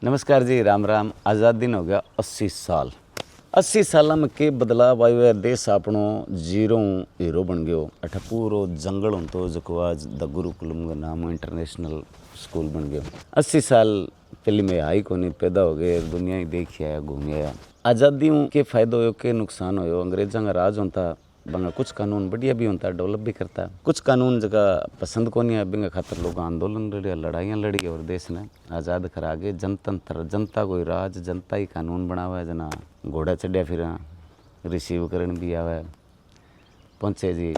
नमस्कार जी, राम राम। आज़ादी हो गया 80 साल। 80 साल में के बदलाव आयो है। देश अपनो जीरो हीरो बन गयो। अठ पूरो जंगल हूँ तो जो आज द गुरुकुलम का नाम इंटरनेशनल स्कूल बन गयो। 80 साल पहले में आई को नहीं पैदा हो गए, दुनिया ही देखी आया, घूम आया। आज़ादी के फायदे हो के नुकसान हो। अंग्रेज़ों का राज होता बंगा कुछ कानून बढ़िया भी होता, डेवलप भी करता। कुछ कानून जगह पसंद को नहीं है, बिंगा खातर लोग आंदोलन लड़े, लड़ाइयाँ लड़ी और देश ने आज़ाद करा के जनतंत्र, जनता कोई राज, जनता ही कानून बनावा है। जना घोड़ा चढ़िया फिर रिसीव करन भी आवा। पहुँचे जी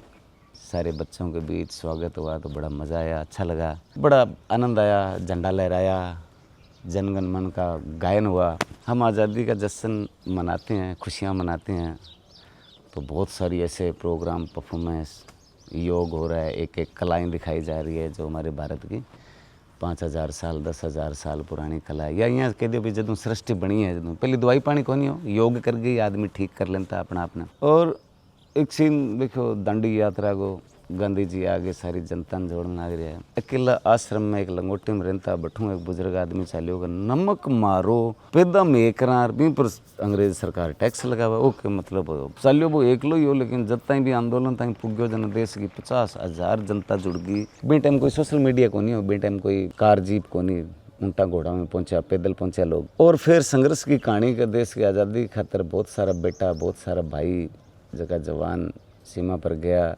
सारे बच्चों के बीच, स्वागत हुआ तो बड़ा मज़ा आया, अच्छा लगा, बड़ा आनंद आया। झंडा लहराया, जनगण मन का गायन हुआ। हम आज़ादी का जश्न मनाते हैं, खुशियाँ मनाते हैं, तो बहुत सारी ऐसे प्रोग्राम, परफॉर्मेंस, योग हो रहा है, एक एक कलाएं दिखाई जा रही है जो हमारे भारत की 5000 साल 10,000 साल पुरानी कला है। या यहाँ कह दो भी जदों सृष्टि बनी है, जदों पहले दवाई पानी को नहीं हो, योग कर गई आदमी ठीक कर लेता अपना अपना। और एक सीन देखो, दांडी यात्रा को गांधी जी आगे सारी जनता ने जोड़ने लग रहा है। अकेला आश्रम में एक लंगोटी में रहता बैठूँ, एक बुजुर्ग आदमी चाले होगा, नमक मारो पैदा में एक भी पर अंग्रेज सरकार टैक्स लगावा। ओके, मतलब चालियो वो एकलो ही हो, लेकिन जब तक भी आंदोलन तक पुग्यो जन देश की 50,000 जनता जुड़ गई। बे टाइम कोई सोशल मीडिया को नहीं हो, बे टाइम कोई कार जीप को नहीं, ऊँटा घोड़ा में पहुंचा, पैदल पहुंचा लोग। और फिर संघर्ष की कहानी का देश की आज़ादी खातर बहुत सारा बेटा, बहुत सारा भाई जगह जवान सीमा पर गया,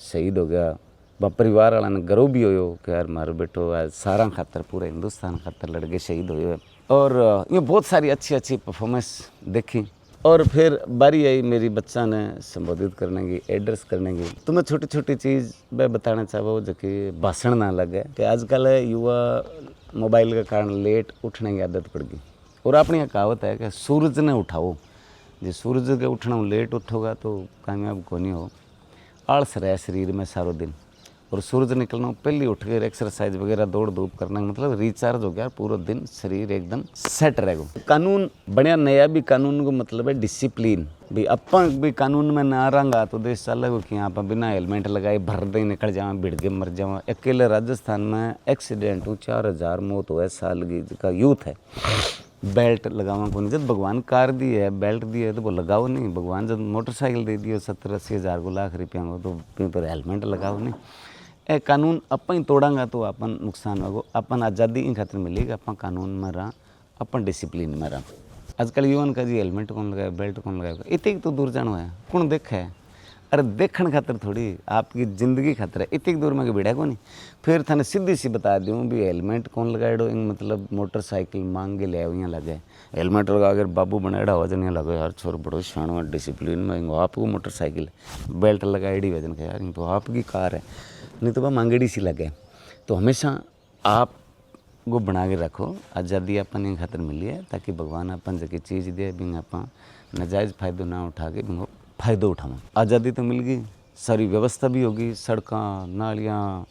शहीद हो गया। परिवार वाला ने गर्व भी हो कि यार मारो बेटो आज सारा खातर, पूरे हिंदुस्तान खातर लड़ के शहीद हुए। और ये बहुत सारी अच्छी अच्छी परफॉर्मेंस देखी। और फिर बारी आई मेरी बच्चा ने संबोधित करने की, एड्रेस करने की। तो मैं छोटी छोटी चीज़ मैं बताना चाहूँ जो कि भाषण ना लगे कि आजकल युवा मोबाइल के कारण लेट उठने की आदत पड़ गई। और अपनी यह कहावत है कि सूरज ने उठाओ, जो सूरज के उठना लेट उठोगा तो कामयाब को नहीं हो। आलस रहे शरीर में सारो दिन, और सूरज निकलना पहले उठ के एक्सरसाइज वगैरह दौड़ धूप करना, मतलब रिचार्ज हो गया, पूरा दिन शरीर एकदम सेट रहेगा। कानून बढ़िया नया भी कानून को मतलब है डिसिप्लिन भी। अपन भी कानून में ना रंगा तो देश चलेगा कि यहाँ पर बिना हेलमेट लगाए भर दे निकल जावा, भिड़ के मर जावा। अकेले राजस्थान में एक्सीडेंट हो 4000 मौत हुआ साल की, जिसका यूथ है। बेल्ट लगावा को नहीं, जब भगवान कार दी है, बेल्ट दी है तो वो लगाओ नहीं। भगवान जब मोटरसाइकिल दे दियो 70-80 हज़ार को, लाख रुपया को, तो पर हेलमेट लगाओ नहीं। ए कानून अपन तोड़ांगा तो अपन नुकसान होगा। अपन आज़ादी इन खातिर मिलेगी, अपन कानून में रहा, अपन डिसिप्लिन में रहा। आजकल युवान का जी हेलमेट कौन लगाए, बेल्ट कौन लगाएगा, इतने तो दूर जाना है, कौन देखा है? अरे देखने खातर थोड़ी, आपकी ज़िंदगी खातर है। इतनी दूर में भिड़ा को नहीं। फिर थाने सीधी सी बता दूँ भी हेलमेट कौन लगाएडो, इन मतलब मोटरसाइकिल मांग के ले आओ, यहाँ लगे हेलमेट लगा अगर बाबू बनाएड़ा वजन यहाँ लगे, यार छोर बड़ो शान डिसिप्लिन में आपको मोटरसाइकिल बेल्ट लगाएडी वजन का, यार तो आपकी कार है, नहीं तो वह मांगेड़ी सी लगे। तो हमेशा आप वो बना के रखो। आज़ादी अपन इन खातर मिली है ताकि भगवान अपन जगह चीज़ दे, बिंग अपन नाजायज़ फायदो ना उठा के बिंगो फायदा उठावा। आज़ादी तो मिल गई, सारी व्यवस्था भी होगी, सड़कां, नालियाँ,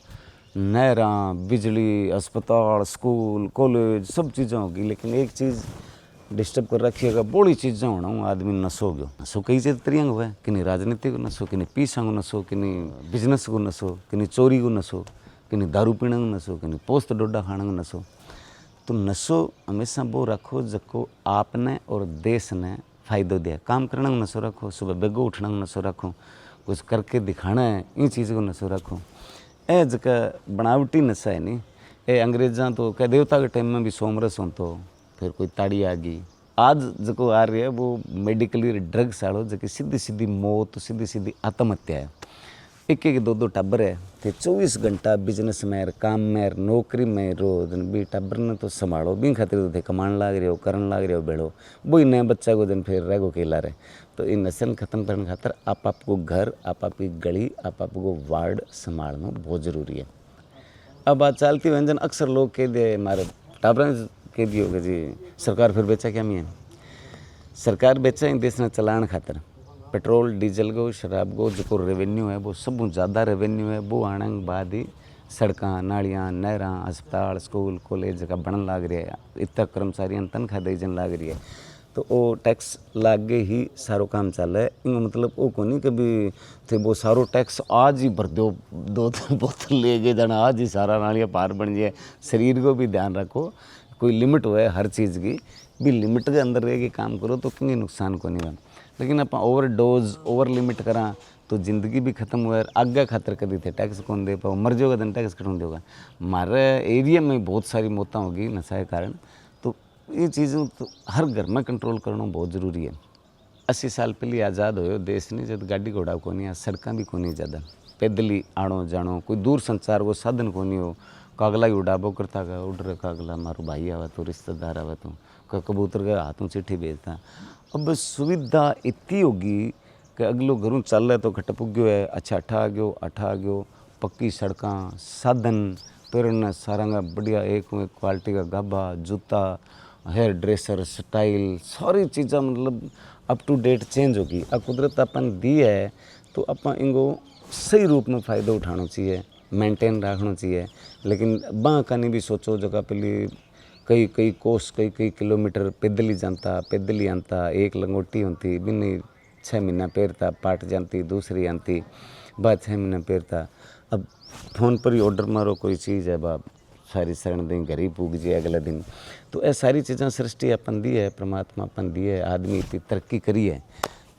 नहरां, बिजली, अस्पताल, स्कूल, कॉलेज, सब चीज़ें होगी। लेकिन एक चीज़ डिस्टर्ब कर रखिएगा, बड़ी चीज़ें होना हूँ, आदमी नशो गयो। नशो कई चीज़ तरियंग हुआ है कि नहीं, राजनीति को नशो, कि नहीं पीसा को नशो, कि नहीं बिजनेस को नशो, कि नहीं चोरी को नशो, कि नहीं दारू पीने को नशो, कि नहीं पोस्त डोडा खाने को नशो। तो नशो हमेशा वो रखो जको आपने और देश ने फायदो दिया। काम करने को नशो रखो, सुबह बेगो उठने को नशो रखो, कुछ करके दिखाना है, इन चीज़ को नशो रखो। ए जका बनावटी नशा है नहीं, ए अंग्रेज़ा तो क्या देवता के टाइम में भी सोमरस हो, तो फिर कोई ताड़ी आ गई। आज जो आ रही है वो मेडिकली ड्रग्स आड़ो, जो सीधी सीधी मौत, सीधी सीधी आत्महत्या है। एक एक दो दो टब्बर है, तो 24 घंटा बिजनेस में, काम में, नौकरी में रोज भी टब्बर ने तो संभालो, भी खातिर तो कमान लाग रहे हो, करन लाग रहे हो बेड़ो, वही नए बच्चा को दिन फिर रह गो केला रहे। तो इन नशे खत्म करने खातर आपको घर, आपकी गली, आपको वार्ड संभालना बहुत जरूरी है। अब बात चलती व्यंजन अक्सर लोग कह दे, हमारे टाबरा कह दियो कि जी सरकार फिर बेचा क्या मैं, सरकार बेचा इन देश ने चलाने खातर। पेट्रोल डीजल को, शराब को जो रेवेन्यू है वो सब ज़्यादा रेवेन्यू है, वो आने के बाद ही सड़कां, नालियाँ, नहरां, अस्पताल, स्कूल, कॉलेज का बनन लग रही है, इतना कर्मचारियों तनख्वाह दीजन लग रही है। तो वो टैक्स लागे ही सारो काम चल है। इन मतलब वो को नहीं कभी थे वो सारो टैक्स आज ही भर दो, दो बोतल ले गए जाना आज ही सारा नालियाँ पार बन जाए। शरीर को भी ध्यान रखो, कोई लिमिट हुए हर चीज़ की, भी लिमिट के अंदर रह के काम करो तो कहीं नुकसान को नहीं बन। लेकिन आप ओवर डोज ओवर लिमिट करा तो जिंदगी भी खत्म हुआ। आगे खातर कभी थे टैक्स कौन दे पाओ, मर जाओगा दिन टैक्स कौन देगा। हमारे एरिया में बहुत सारी मौतें होगी नशा के कारण। तो ये चीज़ों तो हर घर में कंट्रोल करना बहुत ज़रूरी है। 80 साल पहले आज़ाद हो देश नहीं, जब गाड़ी घोड़ा को नहीं, सड़क भी को नहीं ज़्यादा, पैदल ही आनो जानो, कोई दूर संचार वो साधन को नहीं हो। कागला ही उड़ाबो करता गया, उड़ रहा कागला, मारो भाई आवा तो रिश्तेदार आवा तो कबूतर के हाथों चिट्ठी भेजता। अब सुविधा इतनी होगी कि अगलो घरों चल रहा तो खट पुग्यो है, अच्छा अठा आ गयो, पक्की सड़कां, साधन पेरन सारा बढ़िया एक क्वालिटी का गाबा, जूता, हेयर ड्रेसर, स्टाइल, सारी चीज़ा मतलब अप टू डेट चेंज होगी। आ कुदरत अपन दी है तो अपन इनको सही रूप में फ़ायदा उठाना चाहिए, मेंटेन रखना चाहिए। लेकिन बाँ कहीं भी सोचो जगह पहले कई कोस कई किलोमीटर पैदल ही जानता, पैदल ही आनता, एक लंगोटी होती भी नहीं 6 महीना पैरता, पाट जाती, दूसरी आती बाद 6 महीना पैरता। अब फ़ोन पर ही ऑर्डर मारो कोई चीज़ है बाप सारी शरण दें घर ही पूग जाए अगला दिन। तो ये सारी चीज़ें सृष्टि अपन दी है, परमात्मा अपन दी है, आदमी इतनी तरक्की करी है।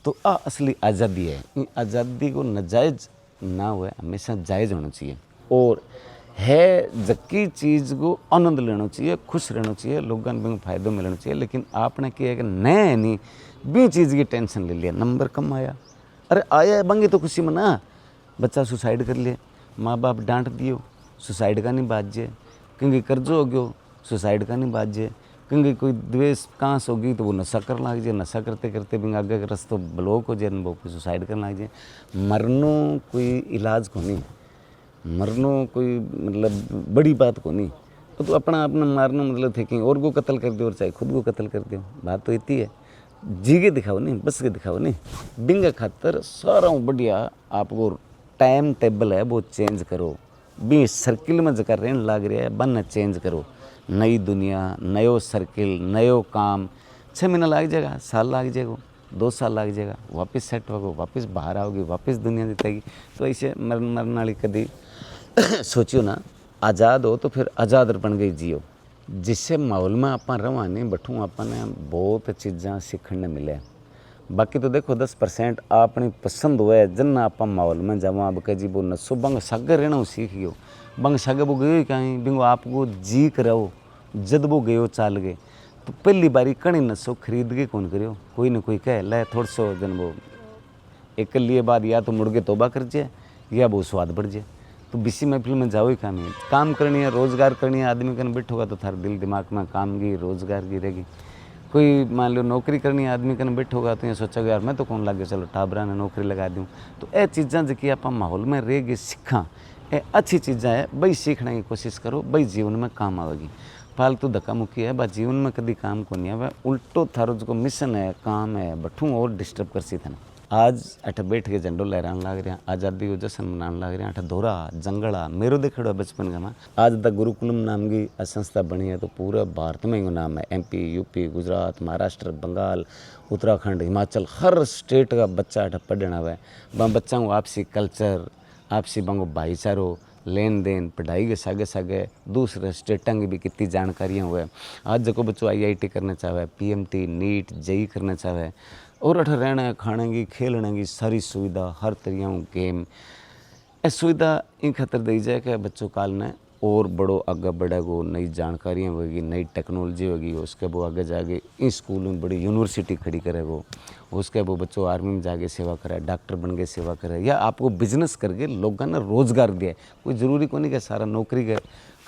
तो असली आज़ादी है। इन आज़ादी को नाजायज़ ना हुए, हमेशा जायज़ होना चाहिए। और है जक्की चीज़ को आनंद लेना चाहिए, खुश रहना चाहिए, लोगों को फायदा मिलना चाहिए। लेकिन आपने क्या है कि नए नहीं भी चीज़ की टेंशन ले लिया, नंबर कम आया, अरे आया बंगे तो खुशी मना, बच्चा सुसाइड कर लिए, माँ बाप डांट दियो, सुसाइड का नहीं बाजे, क्योंकि कर्जो हो गयो, सुसाइड का नहीं बाजे, क्योंकि कोई द्वेष कांस होगी तो वो नशा कर लाग जाए, नशा करते करते भी आगे का रास्ता ब्लॉक हो जाए, वो कोई सुसाइड कर लाग जाए। मरनो कोई इलाज को नहीं, मरनो कोई मतलब बड़ी बात को नहीं। तो अपना अपना मारना मतलब थे कि और को कत्ल कर दो और चाहे खुद को कत्ल कर दो, बात तो इतनी है। जी के दिखाओ नहीं, बस के दिखाओ नहीं, बिंग खातर सारा बढ़िया आपको टाइम टेबल है वो चेंज करो। भी सर्किल में जगह रहने लाग रहा है बन चेंज करो। नई दुनिया, नयो सर्किल, नयो काम, 6 महीना लाग जाएगा, साल लाग जाएगा, 2 साल लाग जाएगा, वापस सेट होगा, वापस बाहर आओगी, वापस दुनिया जीतेगी। तो ऐसे मरने वाली कभी सोचियो ना, आज़ाद हो तो फिर आज़ाद बन गई जियो। जिससे माहौल में आप रवा नहीं बैठूँ अपने बहुत चीज़ा सीखने मिले। बाकी तो देखो 10% अपनी पसंद हुए जन आप माहौल में जाओ, अब कह जी वो नसो बंग सागर रहना सीख गयो, बंग सागर वो गयो कहीं बिंगो आपको जी करो, जद वो गयो चाल गए। तो पहली बारी कणी नसो खरीद के कौन करियो, कोई न कोई कह लै थोड़ा सो जन वो एक लिए बाद या तो मुड़ के तोबा कर जाए या वो स्वाद बढ़ जाए। तो बीसी महफिल में जाओ ही काम है, काम करनी है, रोज़गार करनी है, आदमी कन बैठोगा तो थार दिल दिमाग में काम की रोज़गार की रहेगी। कोई मान लो नौकरी करनी है, आदमी कन बैठोगा तो ये सोचोगे यार मैं तो कौन लगे चलो टाबरा ने नौकरी लगा दूँ। तो ये चीज़ा जी आप माहौल में रह गए सीखा, ये अच्छी चीज़ा है, बई सीखने की कोशिश करो, बई जीवन में काम आवेगी। फालतू धक्का मुक्की है बा जीवन में कभी काम को नहीं है, उल्टो थारो जो मिशन है काम है बठूँ और डिस्टर्ब कर सी था। आज अठ बैठ के झंडो लहराने लग रहे हैं, आज़ादी को जश्न मनाने लग रहे हैं। अठ धोरा जंगला मेरो देखो बचपन का। आज तक गुरुकुलम नाम की संस्था बनी है तो पूरा भारत में ही नाम है। MP, UP, गुजरात, महाराष्ट्र, बंगाल, उत्तराखंड, हिमाचल, हर स्टेट का बच्चा अठ पढ़ना हुआ है। वहाँ बच्चा को आपसी कल्चर, आपसी बंगो भाईचारो, लेन देन, पढ़ाई के सागे सागे दूसरे स्टेटां की भी कितनी जानकारियाँ हुए। आज जो बच्चों IIT करना चाहे, PMT, नीट, JEE करना चाहे, और अठ रहना खाने की खेलने की सारी सुविधा, हर तरीक़ा गेम, ए सुविधा इन खातर दी जाए कि बच्चों काल ने और बड़ो आगे बढ़ेगो, नई जानकारियाँ होगी, नई टेक्नोलॉजी होगी, उसके वो आगे जाके इस स्कूल में बड़ी यूनिवर्सिटी खड़ी करेगो, उसके वो बच्चों आर्मी में जाके सेवा करे, डॉक्टर बन के सेवा करे, या आपको बिजनेस करके लोगों ने रोज़गार दिया। कोई ज़रूरी को नहीं कि सारा नौकरी के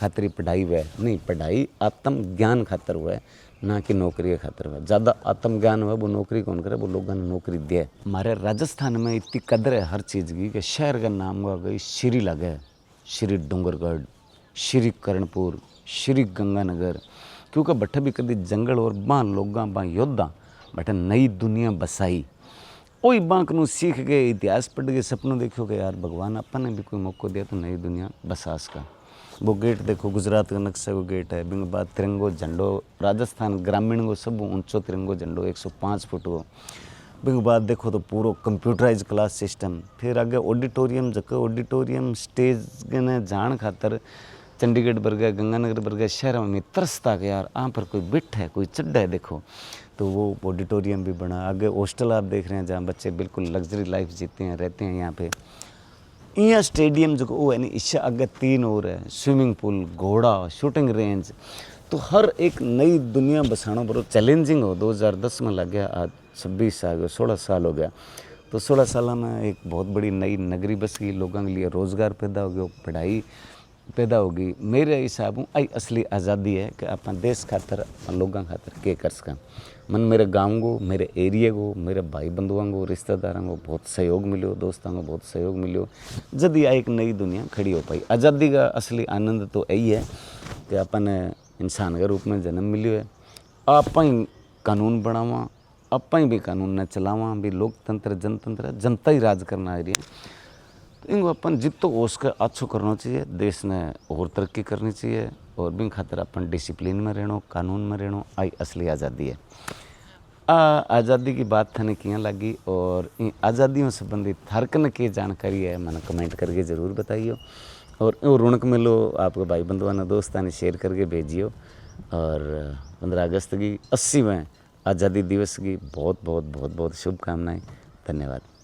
खातिर ही पढ़ाई हुआ है, नहीं, पढ़ाई आत्म ज्ञान खातर हुआ है, ना कि नौकरी के खातर हुआ। ज़्यादा आत्म ज्ञान हुआ वो नौकरी कौन करे, वो लोगों ने नौकरी दे। हमारे राजस्थान में इतनी कदर है हर चीज़ की कि शहर का नाम हुआ गई श्री लगे, श्री डूंगरगढ़, श्री कर्णपुर, श्री गंगानगर, क्योंकि बट्ठे भी कभी जंगल और बाँ लोगां बाँ योद्धा बट्ठे नई दुनिया बसाई। वही बाँक नू सीख गए, इतिहास पढ़ के सपनों देखो कि यार भगवान अपन ने भी कोई मौका दिया तो नई दुनिया बसास का। वो गेट देखो, गुजरात का नक्शे को गेट है, बिंग बाद तिरंगो झंडो, राजस्थान ग्रामीण को सब ऊंचो तिरंगो झंडो 105 फुट को। बिंग बाद देखो तो पूरा कंप्यूटराइज क्लास सिस्टम। फिर आगे ऑडिटोरियम जगह ऑडिटोरियम स्टेज ने जान खातर चंडीगढ़ वर्गा गंगानगर वर्गा शहरों में तरसता कि यार यहाँ पर कोई बिठ है, कोई चड्ढा है देखो। तो वो ऑडिटोरियम भी बना, आगे हॉस्टल आप देख रहे हैं जहाँ बच्चे बिल्कुल लग्जरी लाइफ जीते हैं, रहते हैं यहाँ पे। यहाँ स्टेडियम जो वो है नहीं, इससे आगे 3 और है, स्विमिंग पूल, घोड़ा, शूटिंग रेंज। तो हर एक नई दुनिया बसाना बड़ो चैलेंजिंग हो। 2010 में लग गया, आज 26 आ गया, 16 साल हो गया। तो 16 साल में एक बहुत बड़ी नई नगरी बस गई, लोगों के लिए रोज़गार पैदा हो गया, पढ़ाई पैदा होगी। मेरे हिसाब आई असली आज़ादी है कि अपना देश खातर, लोगों खातर के कर सकें। मन मेरे गाँव को, मेरे एरिया को, मेरे भाई बंधुओं को, रिश्तेदारों को बहुत सहयोग मिलो, दोस्तों को बहुत सहयोग मिलो, जब यह एक नई दुनिया खड़ी हो पाई। आज़ादी का असली आनंद तो यही है कि अपन इंसान के रूप में जन्म मिलो है, आप ही कानून बनावा, आप ही भी कानून न चलावा, भी लोकतंत्र जनतंत्र जनता ही राज करना आ रही है। तो इनको अपन जितो हो उसका अच्छो करना चाहिए, देश ने और तरक्की करनी चाहिए, और भी खातर अपन डिसिप्लिन में रहना, कानून में रहना, आई असली आज़ादी है। आज़ादी की बात थाने किया लगी, और इन आज़ादियों संबंधित हरकन की जानकारी है मैंने कमेंट करके ज़रूर बताइए, और ऋणक मिलो आपके भाई बंधुओं ने दोस्तों ने शेयर करके भेजियो। और 15 अगस्त की 80वें आज़ादी दिवस की बहुत बहुत बहुत बहुत शुभकामनाएं। धन्यवाद।